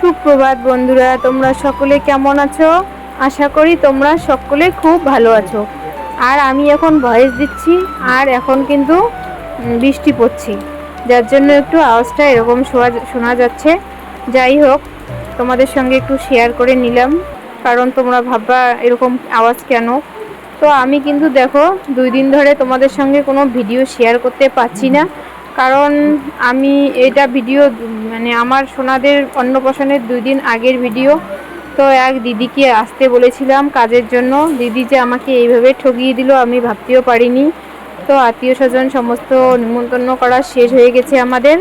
সুপ্রভাত বন্ধুরা, তোমরা সকলে কেমন আছো? আশা করি তোমরা সকলে খুব ভালো আছো। আর আমি এখন ভয়েস দিচ্ছি, আর এখন কিন্তু বৃষ্টি পড়ছে, যার জন্য একটু আওয়াজটা এরকম শোনা যাচ্ছে। যাই হোক, তোমাদের সঙ্গে একটু শেয়ার করে নিলাম, কারণ তোমরা ভাববা এরকম আওয়াজ কেন। তো আমি কিন্তু দেখো 2 দিন ধরে তোমাদের সঙ্গে কোনো ভিডিও শেয়ার করতে পারছি না, কারণ আমি এটা ভিডিও মানে আমার সোনাদের অন্নপ্রাশনের 2 দিন আগের ভিডিও। তো এক দিদিকে আসতে বলেছিলাম কাজের জন্য, দিদি যে আমাকে এইভাবে ঠকিয়ে দিল আমি ভাবতেও পারিনি। তো আত্মীয় স্বজন সমস্ত নিমন্ত্রণ করা শেষ হয়ে গেছে আমাদের।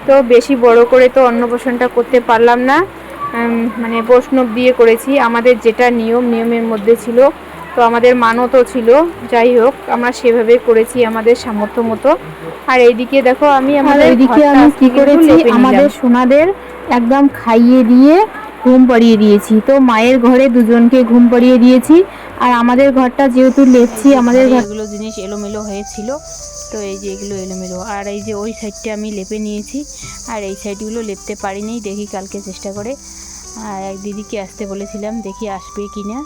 তো বেশি বড় করে তো অন্নপ্রাশনটা করতে পারলাম না, মানে বৈষ্ণব দিয়ে করেছি, আমাদের যেটা নিয়মের মধ্যে ছিল। তো আমাদের মানতও ছিল, যাই হোক আমরা সেভাবে করেছি আমাদের সামর্থ্য মতো। আর এইদিকে দেখো আমি কি করেছি, আমাদের সোনাদের একদম খাইয়ে দিয়ে ঘুম পাড়িয়ে দিয়েছি। তো মায়ের ঘরে দুজনকে ঘুম পাড়িয়ে দিয়েছি, আর আমাদের ঘরটা যেহেতু লেপছি, আমাদের এগুলো জিনিস এলোমেলো হয়েছিল, তো এই যে এগুলো এলোমেলো। আর এই যে ওই সাইডটা আমি লেপে নিয়েছি, আর এই সাইডগুলো লেপতে পারিনি, দেখি কালকে চেষ্টা করে। আর এক দিদিকে আসতে বলেছিলাম, দেখি আসবে কি না।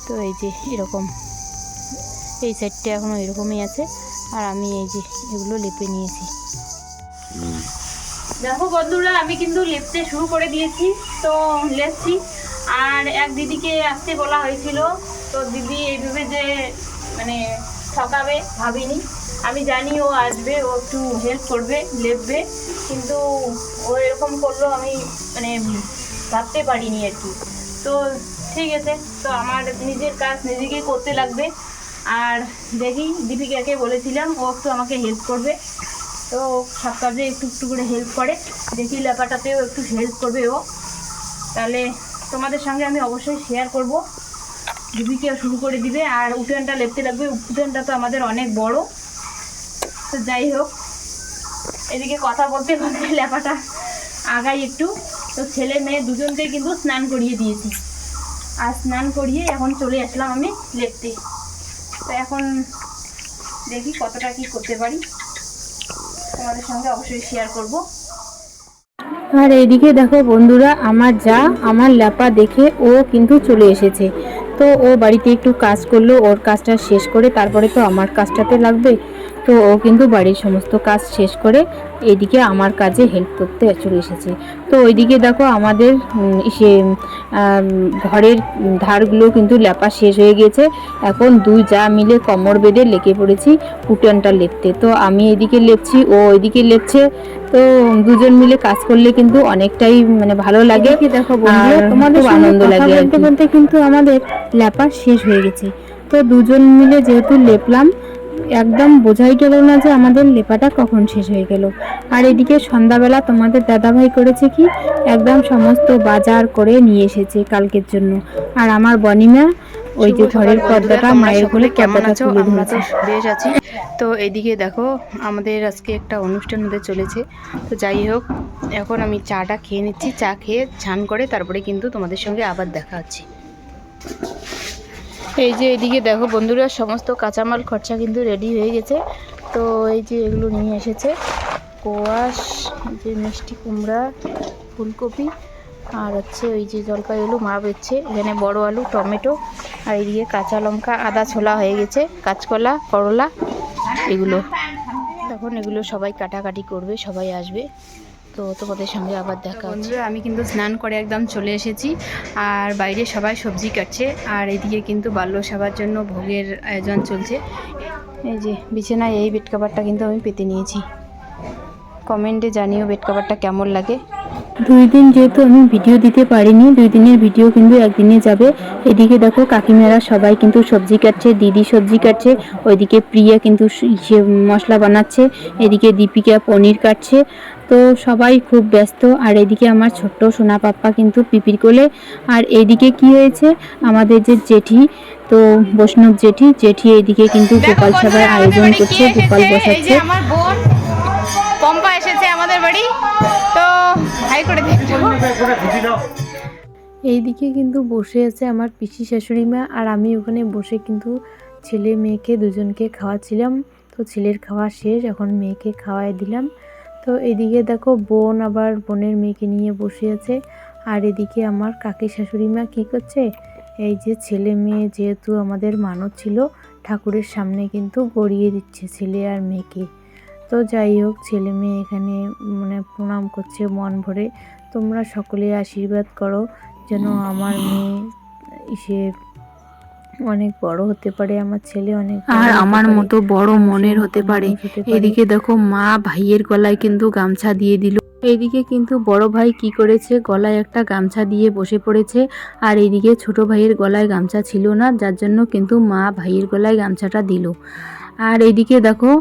তো এই যে এরকম এই সাইডটা এখনও এরকমই আছে, আর আমি এই যে এগুলো লেপে নিয়েছি। দেখো বন্ধুরা, আমি কিন্তু লেপতে শুরু করে দিয়েছি, তো লেপছি। আর এক দিদিকে আসতে বলা হয়েছিল, তো দিদি এইভাবে যে মানে ঠকাবে ভাবিনি। আমি জানি ও আসবে, ও একটু হেল্প করবে, লেপবে, কিন্তু ও এরকম করলো আমি মানে ভাবতে পারিনি আর কি। তো ঠিক আছে, তো আমার নিজের কাজ নিজেকেই করতে লাগবে। আর দেখি দীপিকাকে বলেছিলাম ও একটু আমাকে হেল্প করবে, তো সব কাজে একটু একটু করে হেল্প করে, দেখি লেপাটাতেও একটু হেল্প করবে ও, তাহলে তোমাদের সঙ্গে আমি অবশ্যই শেয়ার করব। দীপিকাও শুরু করে দিবে, আর উঠোনটা লেপতে লাগবে, উঠোনটা তো আমাদের অনেক বড়। তো যাই হোক, এদিকে কথা বলতে বলতে লেপাটা আগাই একটু। তো ছেলে মেয়ে দুজনকে কিন্তু স্নান করিয়ে দিয়েছি, আর স্নান করিয়ে এখন চলে আসলাম আমি লেপতে। তো এখন দেখি কতটা কি করতে পারি, তোমাদের সঙ্গে অবশ্যই শেয়ার করব। আর এইদিকে দেখো বন্ধুরা, আমার যা আমার ল্যাপা দেখে ও কিন্তু চলে এসেছে। তো ও বাড়িতে একটু কাজ করলো, ওর কাজটা শেষ করে তারপরে তো আমার কাজটাতে লাগবে। তো ও কিন্তু বাড়ির সমস্ত কাজ শেষ করে এইদিকে আমার কাজে হেল্প করতে চলে এসেছে। তো ওইদিকে দেখো আমাদের সে ঘরের ধারগুলো কিন্তু লেপা শেষ হয়ে গেছে। এখন দুই যা মিলে কোমর বেঁধে লেগে পড়েছি উঠোনটা লেপতে। তো আমি এদিকে লেপছি, ও ওইদিকে লেপছে। তো দুজন মিলে কাজ করলে কিন্তু অনেকটাই মানে ভালো লাগে। দেখো বন্ধুরা, তোমাদের আনন্দ লাগে বলতে বলতে কিন্তু আমাদের লেপা শেষ হয়ে গেছে। তো দুজন মিলে যেহেতু লেপলাম, একদম বোঝাই গেল না যে আমাদের লেপাটা কখন শেষ হয়ে গেল। আর এদিকে সন্ধ্যাবেলা তোমাদের দাদাভাই করেছে কি, একদম সমস্ত বাজার করে নিয়ে এসেছে কালকের জন্য। আর আমার বনিমা ওই যে ঘরের পর্দাটা, মায়ের ঘরে পর্দাটা তুলে ধরেছে। বেশ আছি। তো এদিকে দেখো আমাদের আজকে একটা অনুষ্ঠান হতে চলেছে। তো যাই হোক, এখন আমি চাটা খেয়ে নিচ্ছি, চা খেয়ে স্নান করে তারপরে কিন্তু তোমাদের সঙ্গে আবার দেখা হচ্ছে। এই যে এদিকে দেখো বন্ধুরা, সমস্ত কাঁচামাল খরচা কিন্তু রেডি হয়ে গেছে। তো এই যে এগুলো নিয়ে এসেছে, কোয়াশ, যে মিষ্টি কুমড়া, ফুলকপি, আর হচ্ছে ওই যে জলপাই আলু মা বেচছে, এখানে বড় আলু, টমেটো, আর এইদিকে কাঁচা লঙ্কা, আদা ছোলা হয়ে গেছে, কাঁচকলা, করলা, এগুলো তখন এগুলো সবাই কাটাকাটি করবে, সবাই আসবে। তো তোমাদের সঙ্গে আবার দেখা হচ্ছে। আমি কিন্তু স্নান করে একদম চলে এসেছি, আর বাইরে সবাই সবজি কাটছে, আর এদিকে কিন্তু বাল্য সবার জন্য ভোগের আয়োজন চলছে। এই যে বিছানায় এই বেড কভারটা কিন্তু আমি পেতে নিয়েছি। কমেন্টে জানিও বেড কভারটা কেমন লাগে। 2 দিন যেহেতু আমি ভিডিও দিতে পারিনি, 2 দিনের ভিডিও কিন্তু একদিনে যাবে। এদিকে দেখো কাকিমারা সবাই কিন্তু সবজি কাটছে, দিদি সবজি কাটছে, ওইদিকে প্রিয়া কিন্তু মশলা বানাচ্ছে, এদিকে দীপিকা পনির কাটছে। তো সবাই খুব ব্যস্ত। আর এদিকে আমার ছোট্ট সোনা পাপ্পা কিন্তু পিপির কোলে। আর এইদিকে কি হয়েছে, আমাদের যে জেঠি, তো বৈষ্ণব জেঠি এইদিকে কিন্তু গোপাল সভার আয়োজন করছে, গোপাল বসাচ্ছে। আমার বোন পম্পা এসেছে আমাদের বাড়ি, তো হাই করে এইদিকে কিন্তু বসে আছে আমার পিসি শাশুড়ি মা, আর আমি ওখানে বসে কিন্তু ছেলে মেয়েকে দুজনকে খাওয়াচ্ছিলাম। তো ছেলের খাওয়া শেষ, এখন মেয়েকে খাওয়াই দিলাম। তো এদিকে দেখো বোন আবার বোনের মেয়েকে নিয়ে বসে আছে, আর এদিকে আমার কাকি শাশুড়ি মা কী করছে, এই যে ছেলে মেয়ে যেহেতু আমাদের মানত ছিল, ঠাকুরের সামনে কিন্তু গড়িয়ে দিচ্ছে ছেলে আর মেয়েকে। তো যাই হোক, ছেলে মেয়ে এখানে মানে প্রণাম করছে মন ভরে। তোমরা সকলে আশীর্বাদ করো যেন আমার মেয়ে সে অনেক বড় হতে পারে, আমার ছেলে অনেক আর আমার মতো বড় মনের হতে পারে। এদিকে দেখো মা ভাইয়ের গলায় কিন্তু গামছা দিয়ে দিল। এইদিকে কিন্তু বড় ভাই কি করেছে, গলায় একটা গামছা দিয়ে বসে পড়েছে। আর এইদিকে ছোট ভাইয়ের গলায় গামছা ছিল না, যার জন্য কিন্তু মা ভাইয়ের গলায় গামছাটা দিল। আর এইদিকে দেখো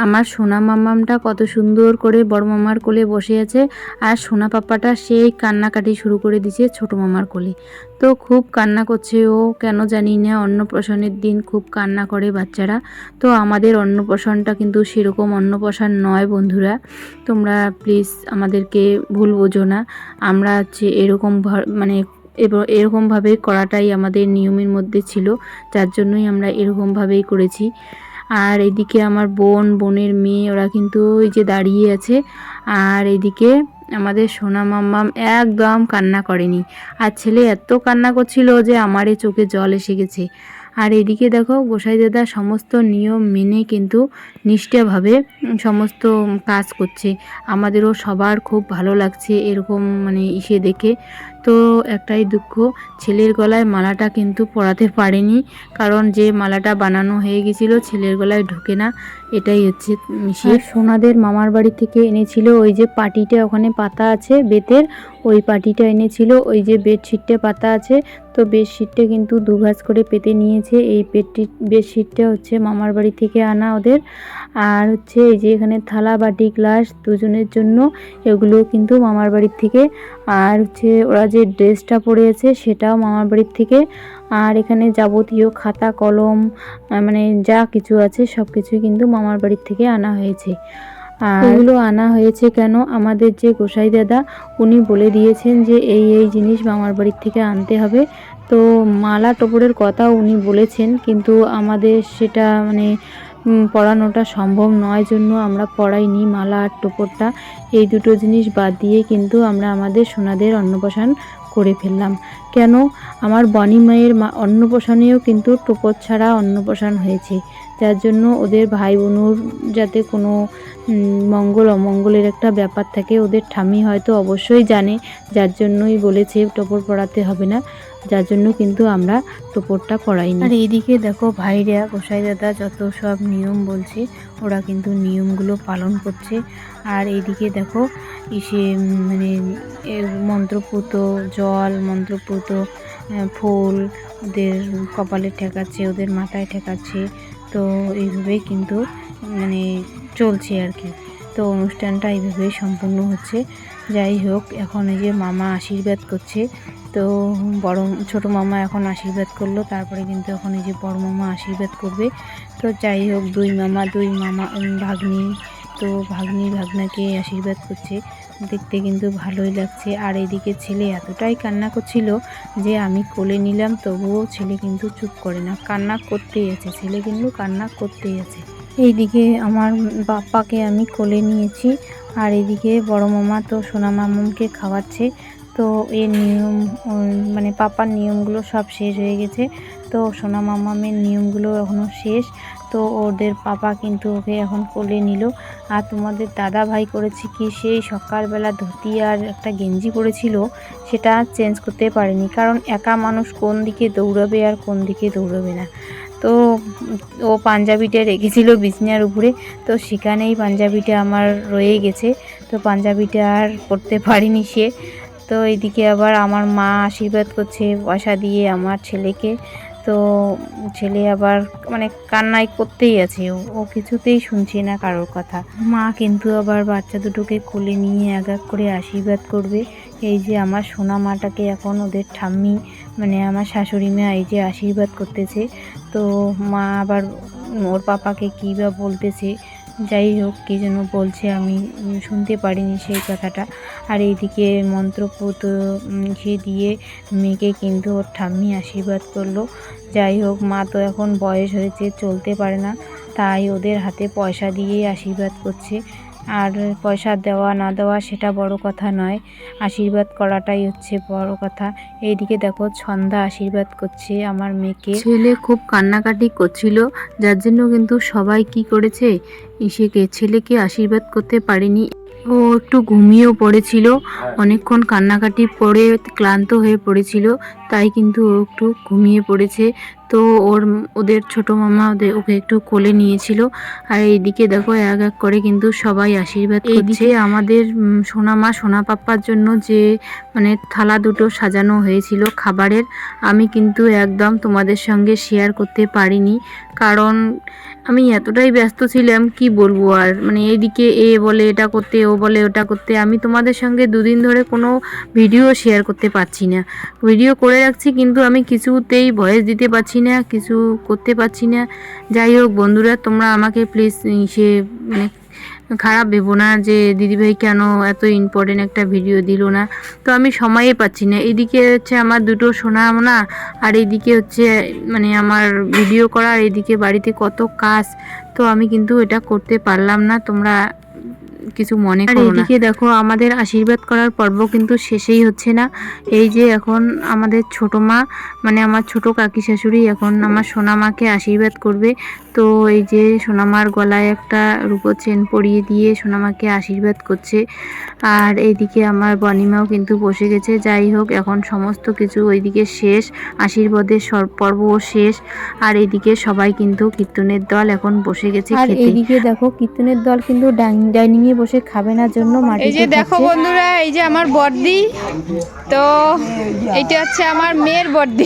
আমার সোনা মামামটা কত সুন্দর করে বড় মামার কোলে বসে আছে, আর সোনা পাপ্পাটা সেই কান্নাকাটি শুরু করে দিয়েছে ছোট মামার কোলে। তো খুব কান্না করছে ও, কেন জানি না, অন্নপ্রাশনের দিন খুব কান্না করে বাচ্চারা। তো আমাদের অন্নপ্রাশনটা কিন্তু সেরকম অন্নপ্রাশন নয় বন্ধুরা, তোমরা প্লিজ আমাদেরকে ভুল বোঝো না। আমরা হচ্ছে এরকম মানে এরকমভাবে করাটাই আমাদের নিয়মের মধ্যে ছিল, যার জন্যই আমরা এরকমভাবেই করেছি। আর এদিকে আমার বোনের মেয়ে ওরা কিন্তু ওই যে দাঁড়িয়ে আছে। আর এদিকে আমাদের সোনা মাম্মাম একদম কান্না করেনি, আর ছেলে এত কান্না করছিল যে আমারই চোখে জল এসে গেছে। আর এদিকে দেখো গোসাই দাদা সমস্ত নিয়ম মেনে কিন্তু নিষ্ঠাভাবে সমস্ত কাজ করছে। আমাদেরও সবার খুব ভালো লাগছে এরকম মানে দেখে। তো একটাই দুঃখ, ছেলের গলায় মালাটা কিন্তু পরাতে পারেনি, কারণ যে মালাটা বানানো হয়ে গেছিলো ছেলের গলায় ঢোকে না, এটাই হচ্ছে মিশিয়ে। সোনাদের মামার বাড়ি থেকে এনেছিল ওই যে পাটিটা ওখানে পাতা আছে বেতের, ওই পাটিটা এনেছিল, ওই যে বেডশিটটা পাতা আছে, তো বেডশিটটা কিন্তু দুভাঁজ করে পেতে নিয়েছে। এই বেডশিটটা হচ্ছে মামার বাড়ি থেকে আনা ওদের। আর হচ্ছে এই যে এখানে থালা বাটি গ্লাস দুজনের জন্য, এগুলো কিন্তু মামার বাড়ির থেকে। আর হচ্ছে ওরা যে ড্রেসটা পরে আছে সেটাও মামার বাড়ির থেকে। আর এখানে যাবতীয় খাতা কলম মানে যা কিছু আছে সব কিছুই কিন্তু মামার বাড়ির থেকে আনা হয়েছে। আর এগুলো আনা হয়েছে কেন, আমাদের যে গোসাই দাদা উনি বলে দিয়েছেন যে এই জিনিস মামার বাড়ির থেকে আনতে হবে। তো মালা টোপরের কথা উনি বলেছেন, কিন্তু আমাদের সেটা মানে পরানোটা সম্ভব নয় জন্য আমরা পরাইনি মালা আর টোপরটা। এই দুটো জিনিস বাদ দিয়ে কিন্তু আমরা আমাদের সোনাদের অন্নপ্রাশন করে ফেললাম। কেন, আমার বনি মায়ের অন্নপ্রাশনেও কিন্তু টোপর ছাড়া অন্নপ্রাশন হয়েছে, যার জন্য ওদের ভাই বোনুর যাতে কোনো মঙ্গল অমঙ্গলের একটা ব্যাপার থাকে, ওদের ঠাম্মি হয়তো অবশ্যই জানে, যার জন্যই বলেছে টোপর পরাতে হবে না, যার জন্য কিন্তু আমরা টোপরটা পরাইনি। আর এইদিকে দেখো ভাইরা গোসাই দাদা যত সব নিয়ম বলছে ওরা কিন্তু নিয়মগুলো পালন করছে। আর এইদিকে দেখো মানে মন্ত্রপুত জল, মন্ত্রপুত ফুল ওদের কপালে ঠেকাচ্ছে, ওদের মাথায় ঠেকাচ্ছে। তো এইভাবেই কিন্তু মানে চলছে আর কি। তো অনুষ্ঠানটা এইভাবেই সম্পূর্ণ হচ্ছে। যাই হোক, এখন এই যে মামা আশীর্বাদ করছে, তো ছোট মামা এখন আশীর্বাদ করলো, তারপরে কিন্তু এখন এই যে বড় মামা আশীর্বাদ করবে। তো যাই হোক, দুই মামা ভাগ্নি, তো ভাগ্নি ভাগনাকে আশীর্বাদ করছে, দেখতে কিন্তু ভালোই লাগছে। আর এদিকে ছেলে এতটাই কান্না করছিল যে আমি কোলে নিলাম, তবুও ছেলে কিন্তু চুপ করে না, কান্না করতেই আছে, ছেলে কিন্তু কান্না করতেই আছে। এইদিকে আমার বাপ্পাকে আমি কোলে নিয়েছি, আর এদিকে বড় মামা তো সোনা মামাকে খাওয়াচ্ছে। তো এর নিয়ম মানে পাপার নিয়মগুলো সব শেষ হয়ে গেছে, তো সোনা মামামের নিয়মগুলো এখনও শেষ। তো ওদের পাপা কিন্তু ওকে এখন কোলে নিল। আর তোমাদের দাদা ভাই করেছে কি, সেই সকালবেলা ধুতি আর একটা গেঞ্জি পরেছিল, সেটা চেঞ্জ করতে পারেনি, কারণ একা মানুষ কোন দিকে দৌড়াবে আর কোন দিকে দৌড়াবে না। তো ও পাঞ্জাবিটা রেখেছিল বিছনার উপরে, তো সেখানেই পাঞ্জাবিটা আমার রয়ে গেছে, তো পাঞ্জাবিটা আর পরতে পারিনি সে। তো এইদিকে আবার আমার মা আশীর্বাদ করছে পয়সা দিয়ে আমার ছেলেকে। তো ছেলে আবার মানে কান্নাই করতেই আছে, ও কিছুতেই শুনছে না কারোর কথা। মা কিন্তু আবার বাচ্চা দুটোকে কোলে নিয়ে এক এক করে আশীর্বাদ করবে। এই যে আমার সোনা মাটাকে এখন ওদের ঠাম্মি মানে আমার শাশুড়ি মা এই যে আশীর্বাদ করতেছে। তো মা আবার ওর পাপাকে কী বা বলতেছে, যাই হোক কী যেন বলছে, আমি শুনতে পারিনি সেই কথাটা। আর এইদিকে মন্ত্রপুত দিয়ে মেয়েকে কিন্তু ওর ঠাম্মি আশীর্বাদ করলো। যাই হোক, মা তো এখন বয়স হয়েছে, চলতে পারে না, তাই ওদের হাতে পয়সা দিয়ে আশীর্বাদ করছে। আর পয়সা দেওয়া না দেওয়া সেটা বড় কথা নয়, আশীর্বাদ করাটাই হচ্ছে বড় কথা। এইদিকে দেখো ছন্দা আশীর্বাদ করছে আমার মেয়েকে। ছেলে খুব কান্নাকাটি করছিল, যার জন্য কিন্তু সবাই কি করেছে, ছেলেকে আশীর্বাদ করতে পারেনি। ও একটু ঘুমিয়েও পড়েছিল, অনেকক্ষণ কান্নাকাটি পড়ে ক্লান্ত হয়ে পড়েছিল, তাই কিন্তু ও একটু ঘুমিয়ে পড়েছে। তো ওদের ছোট মামা ওকে একটু কোলে নিয়েছিল। আর এইদিকে দেখো এক এক করে কিন্তু সবাই আশীর্বাদ করছে। আমাদের সোনামা সোনা পাপ্পার জন্য যে মানে থালা দুটো সাজানো হয়েছিল খাবারের, আমি কিন্তু একদম তোমাদের সঙ্গে শেয়ার করতে পারিনি, কারণ আমি এতটাই ব্যস্ত ছিলাম কি বলবো। আর মানে এইদিকে এ বলে এটা করতে, ও বলে ওটা করতে, আমি তোমাদের সঙ্গে দুদিন ধরে কোনো ভিডিও শেয়ার করতে পারছি না। ভিডিও করে রাখছি কিন্তু আমি কিছুতেই ভয়েস দিতে পারছি না, কিছু করতে পারছি না। যাই হোক বন্ধুরা, তোমরা আমাকে প্লিজ মানে খারাপ ভেবো না যে দিদিভাই কেন এত ইম্পর্টেন্ট একটা ভিডিও দিল না। তো আমি সময়ে পাচ্ছি না, এদিকে হচ্ছে আমার দুটো সোনা মোনা, আর এইদিকে হচ্ছে মানে আমার ভিডিও করা, আর এইদিকে বাড়িতে কত কাজ, তো আমি কিন্তু এটা করতে পারলাম না, তোমরা কিছু মনে করো না। এদিকে দেখো আমাদের আশীর্বাদ করার পর্ব কিন্তু শেষেই হচ্ছে না। এই যে এখন আমাদের ছোট মা মানে আমার ছোট কাকি শাশুড়ি এখন আমার সোনামাকে আশীর্বাদ করবে। তো এই যে সোনামার গলায় একটা রূপোর চেন পরিয়ে দিয়ে সোনামাকে আশীর্বাদ করছে। আর এইদিকে আমার বনিমাও কিন্তু বসে গেছে। যাই হোক, এখন সমস্ত কিছু ওইদিকে শেষ, আশীর্বাদের পর্বও শেষ। আর এইদিকে সবাই কিন্তু কীর্তনের দল এখন বসে গেছে। আর এইদিকে দেখো কীর্তনের দল কিন্তু ডাইনিং এ বসে খাবে না জন্য মাটিতে। এই যে দেখো বন্ধুরা, এই যে আমার বড়দি, তো এইটা হচ্ছে আমার মেয়ের বড়দি,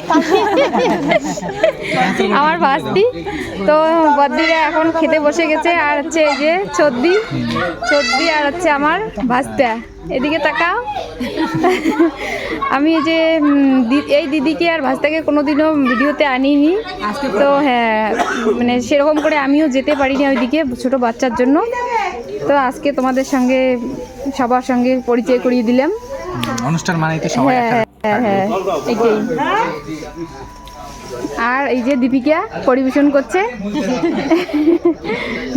আমার ভাস্তি। তো বড়দিরা এখন খেতে বসে গেছে। আর হচ্ছে এই যে চদ্দি আর হচ্ছে আমার ভাস্তা, এদিকে তাকাও। আমি এই যে এই দিদিকে আর ভাস্তাকে কোনোদিনও ভিডিওতে আনিনি, তো হ্যাঁ মানে সেরকম করে আমিও যেতে পারিনি ওইদিকে ছোট বাচ্চার জন্য। তো আজকে তোমাদের সঙ্গে সবার সঙ্গে পরিচয় করিয়ে দিলাম। অনুষ্ঠান মানেই তো সবাই হ্যাঁ এইটাই। আর এই যে দীপিকা পরিবেশন করছে।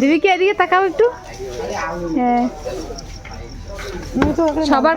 দীপিকা এদিকে তাকাও একটু। হ্যাঁ, সবার